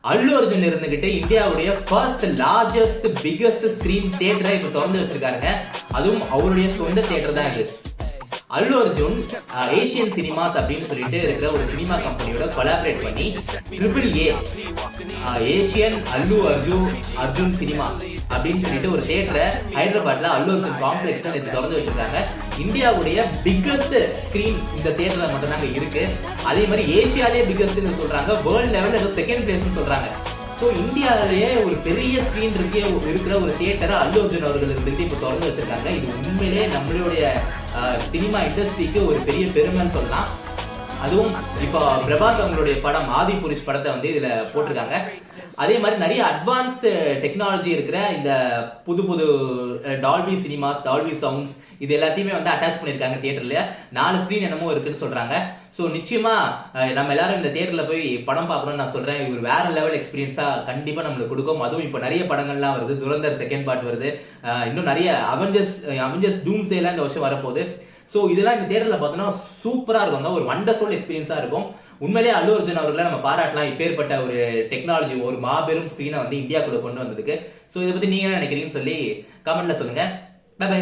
அல்லு அர்ஜுன் இருந்துகிட்டு இந்தியாவுடைய first largest biggest screen தியேட்டரை இப்ப திறந்து வச்சிருக்காருங்க. அதுவும் அவருடைய சொந்த தியேட்டர் தான் இது. அல்லு அர்ஜுன் ஏசியன் சினிமாஸ் அப்படின்னு சொல்லிட்டு இருக்கிற ஒரு சினிமா கம்பெனியோட கொலாபரேட் பண்ணி ஏசியன் அல்லு அர்ஜுன் சினிமா அப்படின்னு சொல்லிட்டு ஒரு தியேட்டரை ஹைதராபாத்ல அல்லு அர்ஜுன் காம்ப்ளெக்ஸ்ல திறந்து வச்சிருக்காங்க. இந்தியாவுடைய பிக்கஸ்ட் ஸ்கிரீன் இந்த தியேட்டர்ல மட்டும் தாங்க இருக்கு. அதே மாதிரி ஏசியாலேயே பிக்கஸ்ட்னு சொல்றாங்க, வேர்ல்ட் லெவல்ல செகண்ட் பிளேஸ்னு சொல்றாங்க. ஸோ இந்தியாவிலேயே ஒரு பெரிய ஸ்கிரீன் இருக்கிற ஒரு தியேட்டரை அல்லு அர்ஜுன் அவர்கள் இருந்துட்டு இப்போ திறந்து வச்சிருக்காங்க. இது உண்மையிலே நம்மளுடைய சினிமா இண்டஸ்ட்ரிக்கு ஒரு பெரிய பெருமைன்னு சொல்லலாம். அதுவும் இப்போ பிரபாஸ் அவங்களுடைய படம் ஆதிபுருஷ் படத்தை இதுல போட்டிருக்காங்க. அதே மாதிரி நிறைய அட்வான்ஸ்டு டெக்னாலஜி இருக்கிற இந்த புது புது டால்பி சினிமாஸ், டால்பி சவுண்ட்ஸ் இது எல்லாத்தையுமே அட்டாச் பண்ணியிருக்காங்க தியேட்டர்ல. 4 ஸ்கிரீன் என்னமோ இருக்குன்னு சொல்றாங்க. ஸோ நிச்சயமா நம்ம எல்லாரும் இந்த தியேட்டர்ல போய் படம் பார்க்கணும்னு நான் சொல்றேன். இது ஒரு வேற லெவல் எக்ஸ்பீரியன்ஸா கண்டிப்பா நம்மளுக்கு கொடுக்கும். அதுவும் இப்போ நிறைய படங்கள்லாம் வருது. துரந்தர் செகண்ட் பார்ட் வருது. இன்னும் நிறைய அவெஞ்சர்ஸ் டூம்ஸ்டே எல்லாம் இந்த வருஷம் வரப்போகுது. ஸோ இதெல்லாம் இந்த தியேட்டர்ல பார்த்தோம்னா சூப்பரா இருக்கும், ஒரு வண்டர்ஃபுல் எக்ஸ்பீரியன்ஸா இருக்கும். உண்மையிலேயே அல்லு அர்ஜுன் அவர்களை நம்ம பாராட்டலாம். இப்பேற்பட்ட ஒரு டெக்னாலஜி, ஒரு மாபெரும் ஸ்கிரீனை இந்தியாக்குள்ள கொண்டு வந்ததுக்கு. ஸோ இதை பத்தி நீங்க என்ன நினைக்கிறீங்கன்னு சொல்லி கமெண்ட்ல சொல்லுங்க. Bye by.